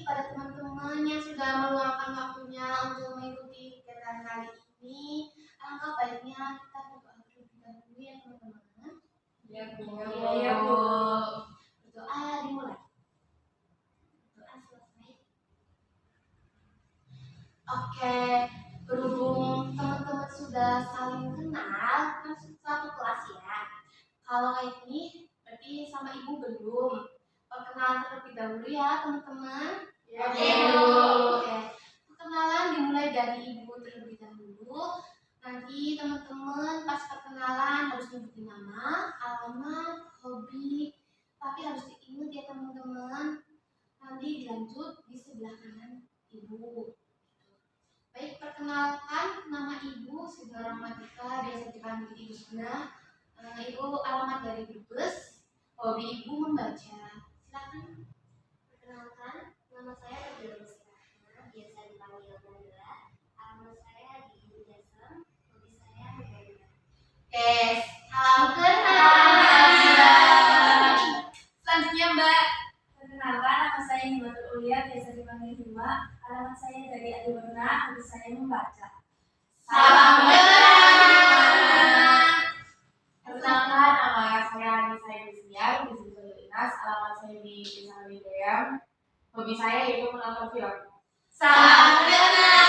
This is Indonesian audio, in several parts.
kepada teman-teman yang sudah meluangkan waktunya untuk mengikuti kegiatan kali ini. Alangkah baiknya kita berdoa terlebih dahulu ya teman-teman. Ya Bu. Ya Bu. Berdoa dimulai. Berdoa selesai. Oke, berhubung teman-teman sudah saling kenal, kan satu kelas ya. Kalau kayak gini, berarti sama ibu belum. Perkenalan terlebih dahulu ya teman-teman. Ya Bu. Oke, perkenalan dimulai dari ibu terlebih dahulu. Nanti teman-teman pas perkenalan harus nyebutin nama, alamat, hobi. Tapi harus diingat ya teman-teman. Nanti dilanjut di sebelah kanan ibu. Baik, perkenalkan nama ibu Sugeng Rahmatika, biasa dipanggil Ibu Suna. Ibu alamat dari Brebes, hobi ibu membaca. Silakan. Perkenalkan, nama saya Rizal Musyrahma, biasa dipanggil Nandra. Alamat saya di Jasem, hobi saya membaca. Oke, salam kenal. Selanjutnya Mbak. Perkenalkan, nama saya Himatul Ulia, biasa dipanggil Hima. Alamat saya dari Adiwarna, hobi saya membaca. Salam kenal. Perkenalkan, nama saya Anissa Yusian, disebut Inas. Alamat saya di Desa Widayam. Hobi saya yaitu menonton film. Salam kenal.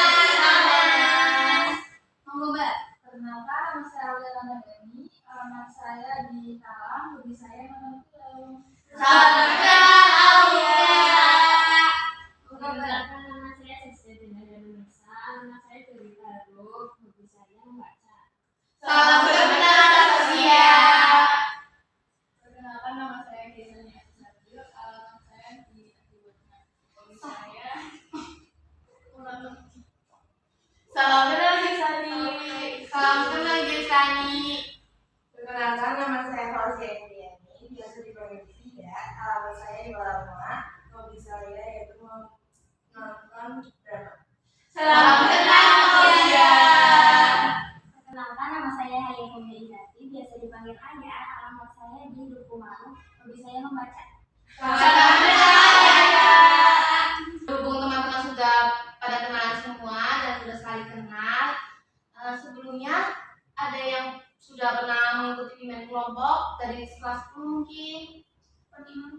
Monggo Mbak. Perkenalkan, nama saya Aulia Ramadhani. Alamat saya di Talang, hobi saya menonton film. Salam kenal Aulia. Perkenalkan, nama saya Sisya Dinda Nursa. Alamat saya dari Garut, hobi saya membaca. Salam kenal Sia. Perkenalkan, nama saya Desanya Sadil. Alamat saya di Adiwarna. Hobi saya Salam kenal Gisani. Salam kenal Gisani. Perkenalkan, nama saya Fauzia Indriani, biasa dipanggil Fida. Alamat saya di Walarma. Hobi saya yaitu menonton drama. Salam kenal Fauzia. Perkenalkan, nama saya Hayya Izati, biasa dipanggil Ayah. Alamat saya di Dukumaru, hobi saya membaca. Salam kenal Ayah. Berhubung teman-teman sudah pada kenalan semua dan sudah saling kenal, sebelumnya ada yang sudah pernah mengikuti bimbingan kelompok dari kelas 10 mungkin?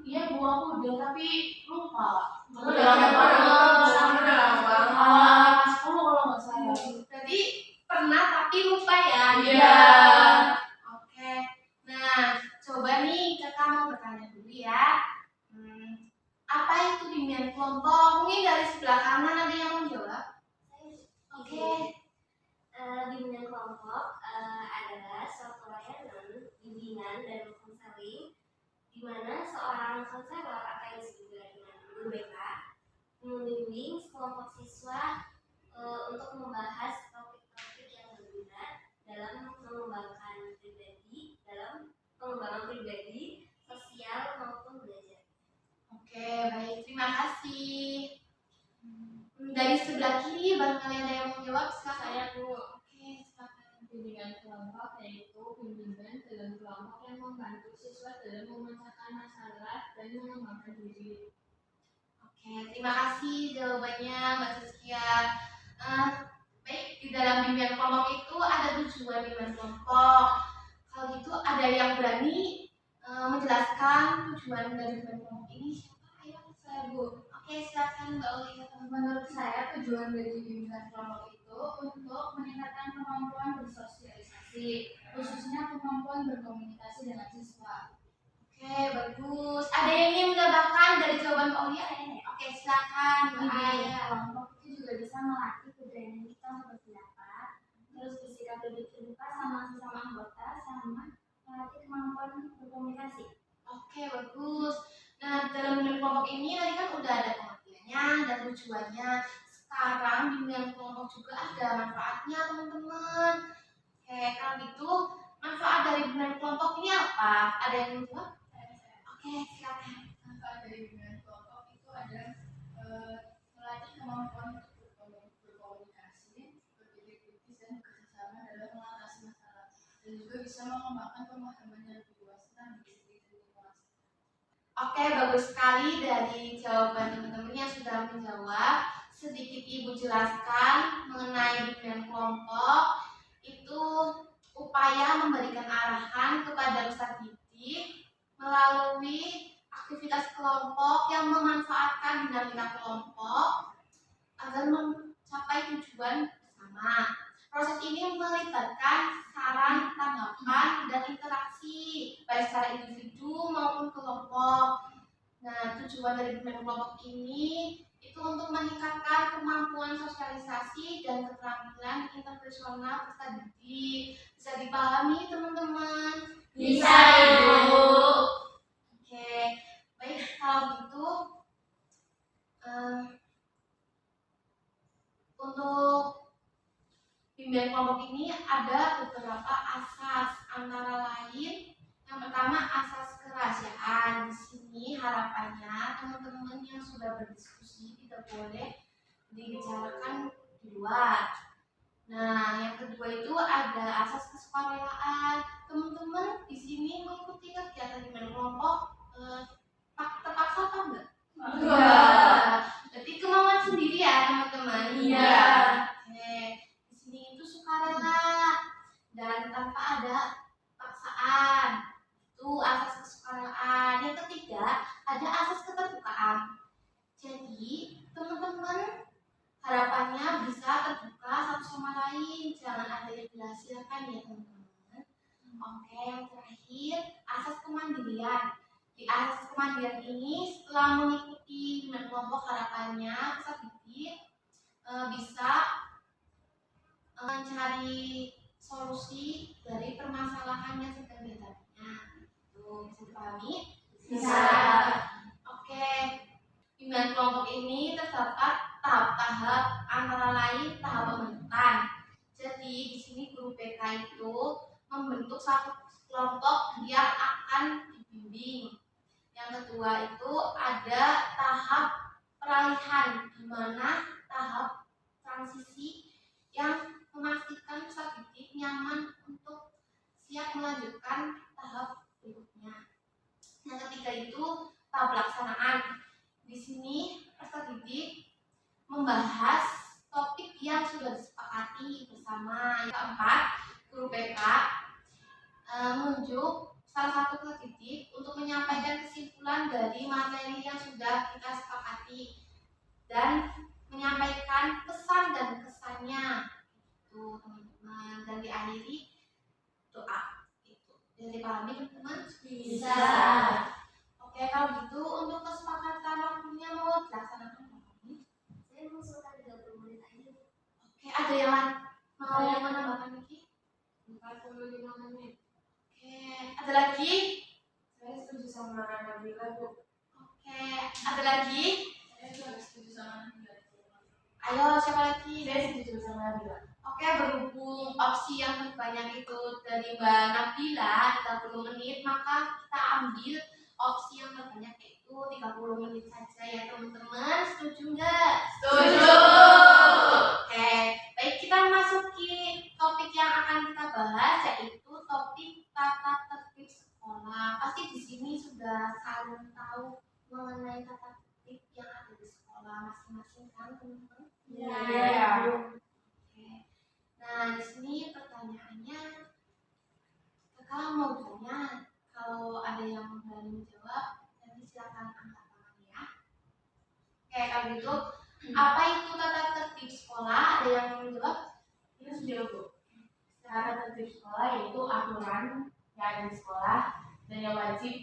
Iya Bu, aku udah tapi lupa. Udah lama banget. Kelas 10 kalau nggak salah. Jadi pernah tapi lupa ya. Iya. Oke. Nah, coba nih kakak mau bertanya dulu ya. Apa itu bimbingan kelompok? Mungkin dari sebelah kanan ada yang mau jawab. Oke. Bimbingan kelompok adalah suatu layanan bimbingan dan konseling di mana seorang konselor atau yang disebut dengan guru BK membimbing kelompok siswa untuk membahas topik-topik yang berguna dalam pengembangan pribadi, sosial maupun belajar. Oke, baik. Terima kasih. Dari sebelah kiri barangkali ada yang mau jawab. Silakan. Saya Bu. Oke, silakan. Bimbingan kelompok yaitu bimbingan dalam kelompok yang membantu siswa dalam memecahkan masalah dan mengembangkan diri. Oke, terima kasih jawabannya Mbak Saskia. Baik, di dalam bimbingan kelompok itu ada tujuan bimbingan kelompok. Kalau gitu ada yang berani menjelaskan tujuan dari bimbingan kelompok ini siapa? Ayo, saya Bu. Oke, silakan Mbak Uli. Menurut saya tujuan dari bimbingan kelompok itu untuk meningkatkan kemampuan bersosialisasi, khususnya kemampuan berkomunikasi dengan siswa. Oke, bagus. Ada yang ingin menambahkan dari jawaban Mbak Uli? Oke, silakan Mbak Aya. Kelompok itu juga bisa melatih keberanian kita untuk berpendapat, terus bersikap lebih terbuka sama sesama anggota, sama melatih kemampuan berkomunikasi. Oke, bagus. Nah, dalam bimbingan kelompok ini tadi kan udah ada pengertiannya dan tujuannya. Sekarang bimbingan kelompok juga ada manfaatnya, teman-teman. Oke, kalau gitu manfaat dari bimbingan kelompok ini apa? Ada yang mau jawab? Oke, silakan. Manfaat dari bimbingan kelompok itu adalah melatih kemampuan untuk berkomunikasi, berpikir kritis dan bekerjasama dalam mengatasi masalah, dan juga bisa mengembangkan pemahaman yang lebih luas tentang diri sendiri dan lingkungan. Oke, bagus sekali dari jawaban teman-teman yang sudah menjawab. Sedikit Ibu jelaskan mengenai bimbingan kelompok. Itu upaya memberikan arahan kepada peserta didik melalui aktivitas kelompok yang memanfaatkan dinamika kelompok agar mencapai tujuan bersama. Proses ini melibatkan saran, tanggapan, dan interaksi baik secara individu maupun kelompok. Nah, tujuan dari bimbingan kelompok ini itu untuk meningkatkan kemampuan sosialisasi dan keterampilan interpersonal peserta didik. Bisa dipahami teman-teman? Bisa, Ibu. Oke, baik kalau gitu untuk bimbingan kelompok ini ada beberapa asas, antara lain yang pertama asas kerahasiaan. Di sini harapannya teman-teman yang sudah berdiskusi tidak boleh dibicarakan di luar. Nah, yang kedua itu ada asas kesukarelaan. Teman-teman di sini mengikuti kegiatan bimbingan kelompok terpaksa apa enggak? Enggak. Berarti kemauan sendiri ya teman-teman. Iya. Oke, di sini itu sukarela dan tanpa ada paksaan. Itu asas kesukarelaan. Yang ketiga ada asas keterbukaan. Jadi teman-teman harapannya bisa terbuka satu sama lain, jangan ada yang dirahasiakan ya teman-teman. Oke, yang terakhir asas kemandirian. Di asas kemandirian ini setelah mengikuti bimbingan kelompok harapannya peserta didik bisa mencari solusi dari permasalahan yang sedang dihadapinya. Tuh, bisa dipahami? Bisa. Oke, bimbingan kelompok ini terdapat tahap-tahap, antara lain tahap pembentukan. Jadi di sini guru BK itu membentuk satu kelompok yang akan dibimbing. Yang kedua itu ada tahap peralihan, di mana tahap transisi yang memastikan peserta didik nyaman untuk siap melanjutkan tahap berikutnya. Yang ketiga itu tahap pelaksanaan. Di sini peserta didik membahas topik yang sudah disepakati bersama. Yang keempat, guru BK menunjuk salah satu peserta didik untuk menyampaikan kesimpulan dari materi yang sudah kita sepakati dan menyampaikan pesan dan kesannya. Itu teman-teman, dan diakhiri doa. Itu. Jadi pahami teman-teman? Bisa. Oke, kalau gitu untuk kesepakatan waktunya mau dilaksanakan Saya mengusulkan 30 menit aja. Oke, ada yang mau menambahkan lagi? 45 menit. Oke, ada lagi? Saya setuju sama Nabila, Bu. Oke, ada lagi? Saya juga setuju sama Nabila. Ayo, siapa lagi? Saya setuju sama Nabila. Oke, berhubung opsi yang terbanyak itu dari Mbak Nabila 30 menit, maka kita ambil opsi yang terbanyak yaitu 30 menit saja ya teman-teman. Setuju nggak? Setuju. Oke, baik, kita masuki topik yang akan kita bahas yaitu topik tata tertib sekolah. Pasti di sini sudah saling tahu mengenai tata tertib yang ada di sekolah masing-masing kan teman-teman? Iya. Oke. Nah, di sini pertanyaannya, kakak mau tanya, kalau ada yang berani menjawab, nanti silakan angkat tangan ya. Oke, kalau gitu, apa itu tata tertib sekolah? Ada yang mau menjawab? Ini sudah, Bu. Tata tertib sekolah yaitu aturan yang ada di sekolah dan yang wajib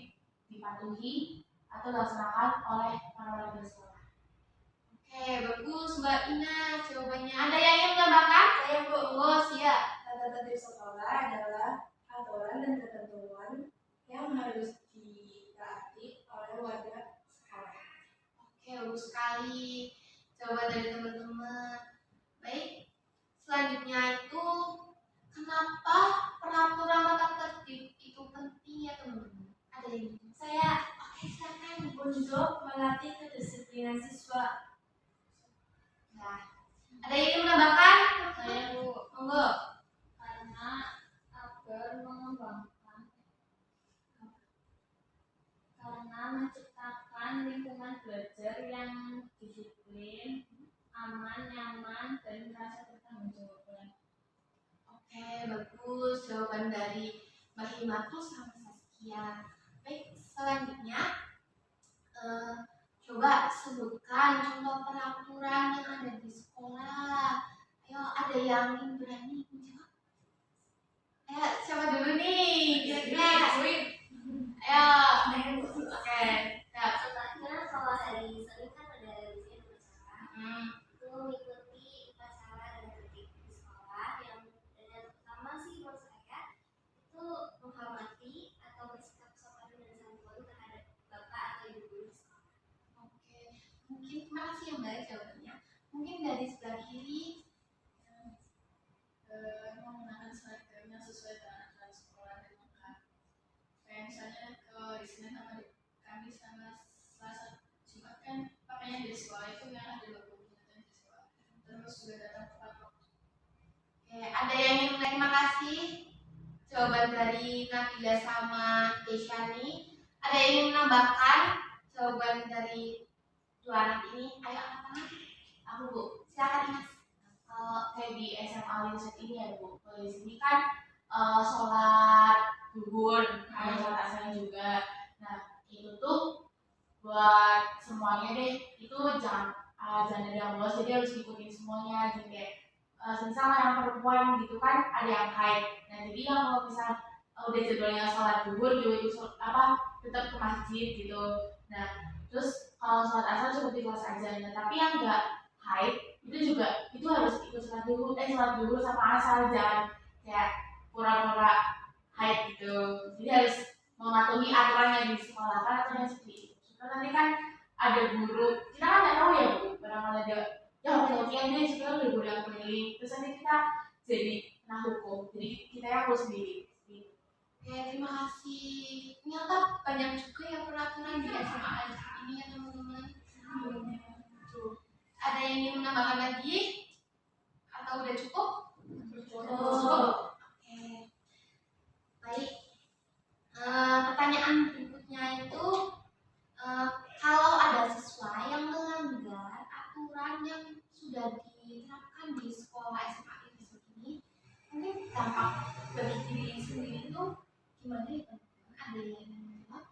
dipatuhi atau dilaksanakan oleh para warga sekolah. Oke, bagus Mbak Ina jawabannya. Ada yang ingin menambahkan? Saya, Bu. Oh, siap. Tata tertib sekolah adalah aturan dan ketentuan yang harus ditaati oleh warga sekolah. Oke, bagus sekali jawaban dari teman-teman. Baik, selanjutnya itu kenapa peraturan tata tertib itu penting ya teman-teman? Ada yang ingin? Saya Oke, silakan. untuk melatih kedisiplinan siswa. Nah, ada yang ingin menambahkan? Saya, Bu, Monggo. karena agar mengembangkan, karena menciptakan menciptakan lingkungan belajar yang disiplin, aman, nyaman, dan merasa bertanggung-jawaban. Oke, bagus jawaban dari Mbak Himatu sama Saskia. Baik, selanjutnya coba sebutkan contoh peraturan yang ada di sekolah. Ayo, ada yang berani menjawab? Ayo, siapa dulu nih? Kira-kira. Ayo. Oke. Ya. Contohnya kalau hari Senin kan ada bikin upacara. Itu mengikuti upacara dan tertib di sekolah yang pertama sih menurut saya itu menghormati atau bersikap sopan dan santun terhadap bapak atau ibu guru di sekolah. Oke, mungkin terima kasih ya Mbak jawabannya. Mungkin dari sebelah kiri. Menggunakan seragam yang sesuai dengan aturan sekolah dan lengkap. Kayak misalnya di Senin sama di Kamis sama Selasa Jumat kan pakainya di sekolah itu yang ada logo di sekolah. Terus juga datang tepat waktu. Oke, ada yang ingin terima kasih jawaban dari Nabila sama Deshani. Ada yang ingin menambahkan jawaban dari dua anak ini? Ayo anak-anak. Aku Bu, silakan Mas. Kayak di SMA Linset ini ya Bu, kalau di sini kan sholat zuhur, ada sholat asar juga. Nah itu tuh buat semuanya deh, itu jangan ada yang bolos, jadi harus ikutin semuanya. Jadi kayak misalnya yang perempuan gitu kan ada yang haid, nah jadi yang kalau misal udah jadwalnya sholat zuhur juga itu tetap ke masjid gitu. Nah terus kalau sholat asar cuma di kelas aja, nah tapi yang enggak haid itu juga itu harus ikut sholat dulu sama asal, jangan kayak pura-pura haid gitu. Jadi harus mematuhi aturan yang di sekolah kan, aturan seperti itu. Supaya nanti kan ada guru, kita kan nggak tahu ya Bu, barangkali ada ya hoki-hokian deh, sekarang ada guru yang keliling, terus nanti kita jadi kena hukum, jadi kita yang harus sendiri. Oke, terima kasih. Ternyata banyak juga ya peraturan di SMA ini ya teman-teman. Ada yang ingin menambahkan lagi? Atau udah cukup? Cukup. Oke. Baik. Pertanyaan berikutnya itu kalau ada siswa yang melanggar aturan yang sudah diterapkan di sekolah SMA ini, mungkin dampak bagi diri sendiri itu gimana ya teman-teman? Ada yang ingin menjawab?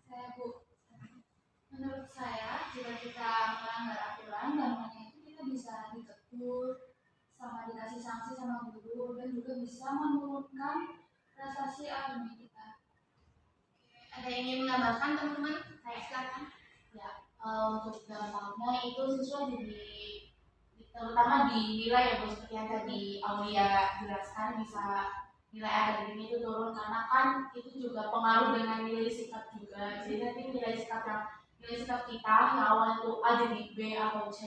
Saya Bu, menurut saya jika kita melanggar aturan, dampaknya itu kita bisa ditegur, sama dikasih sanksi sama guru, dan juga bisa menurunkan prestasi akademik kita. Ada yang ingin menambahkan teman-teman? Saya silakan. Ya, untuk dampaknya itu siswa jadi terutama di nilai ya Bu, seperti yang tadi Aulia jelaskan, bisa nilai akademik itu turun karena kan itu juga pengaruh dengan nilai sikap juga. Jadi nanti nilai sikap kita yang awalnya itu A jadi B atau C,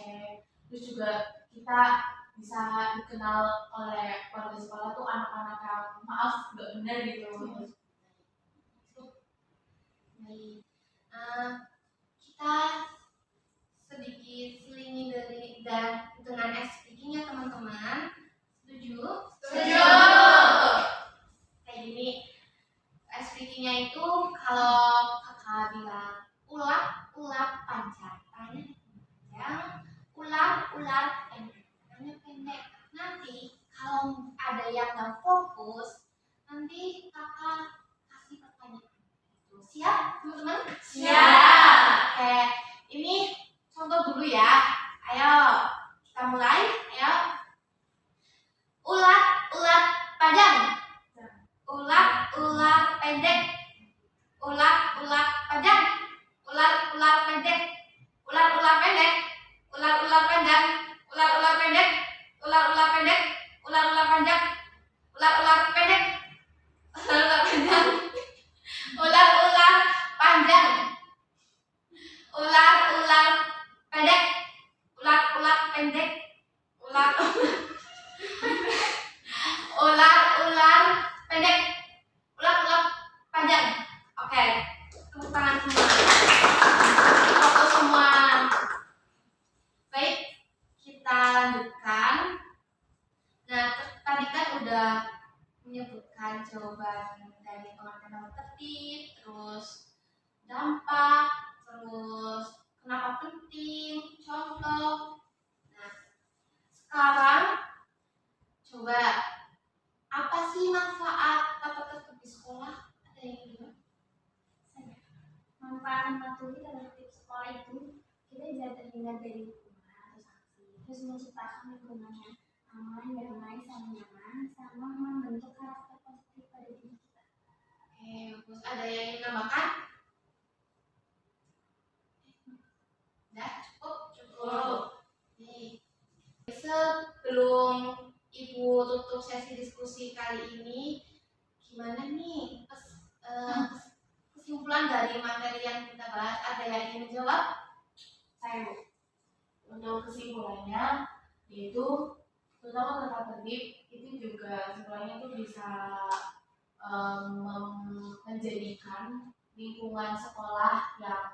terus juga kita bisa dikenal oleh warga sekolah tuh anak-anak yang maaf nggak benar gitu. Baik. Kita sedikit selingi dengan SPK-nya teman-teman. Setuju? Setuju. Kayak gini. SPK-nya itu kalau kakak bilang ulat panjang, panjang, ular pendek. Nanti kalau ada yang nggak fokus, nanti kakak kasih pertanyaan. Siap teman-teman? Siap. Oke, ini contoh dulu ya. Ayo kita mulai. Ayo. Ulat panjang. Ulat pendek. Ulat panjang. Ulat pendek. Ulat pendek. Ulat panjang. Ulat pendek. Ulat pendek. Ulat panjang. Ulat pendek. Nah, sekarang coba apa sih manfaat tatap tertib di sekolah? Ada yang bilang? Manfaat mematuhi tata tertib sekolah itu kita bisa terhindar dari hukuman atau sanksi, terus menciptakan lingkungan yang aman, damai, saling nyaman, sama membentuk karakter positif pada diri kita. Oke, bagus. Ada yang ingin tambahkan? Udah cukup? Cukup. Oke. Sebelum Ibu tutup sesi diskusi kali ini, gimana nih kesimpulan dari materi yang kita bahas? Ada yang ingin menjawab? Saya Bu. Untuk kesimpulannya yaitu terutama tata tertib itu juga sebenarnya itu bisa menjadikan lingkungan sekolah yang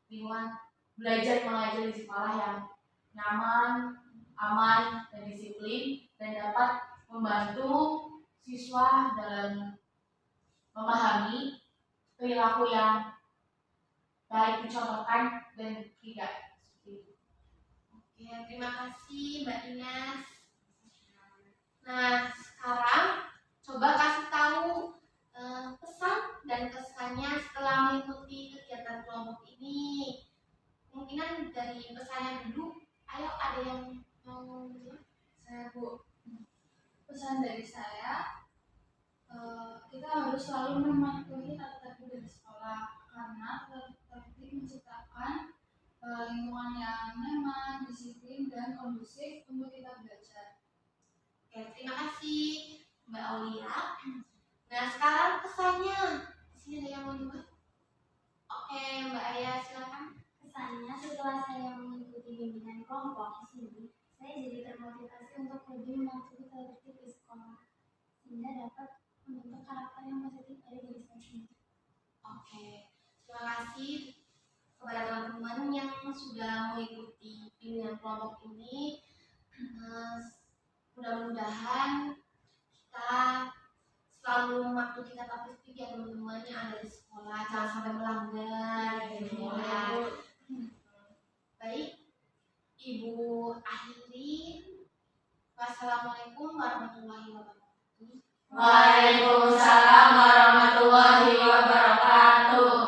lingkungan belajar mengajar di sekolah yang nyaman, aman, dan disiplin dan dapat membantu siswa dalam memahami perilaku yang baik dicontohkan dan tidak seperti itu. Oke, terima kasih Mbak Ines. Nah, sekarang coba kasih tahu pesan dan kesannya setelah mengikuti kegiatan kelompok ini. Kemungkinan dari pesannya dulu, ayo ada yang mau menjawab? Saya Bu, pesan dari saya, kita harus selalu mematuhi tata tertib di sekolah karena tata tertib menciptakan lingkungan yang nyaman, disiplin, dan kondusif untuk kita belajar. Oke, terima kasih Mbak Aulia. Nah, sekarang pesannya. Di sini ada yang mau juga? Oke, Mbak Aya silakan. Kesannya setelah saya mengikuti bimbingan kelompok di sini, saya jadi termotivasi untuk lebih mematuhi tata tertib di sekolah sehingga dapat membentuk karakter yang positif dari diri saya sendiri. Oke, terima kasih kepada teman-teman yang sudah mengikuti bimbingan kelompok ini. Mudah-mudahan kita selalu mematuhi tata tertib ya teman-teman yang ada di sekolah, jangan sampai melanggar gitu ya. Baik, Ibu akhiri. Wassalamualaikum warahmatullahi wabarakatuh. Waalaikumsalam warahmatullahi wabarakatuh.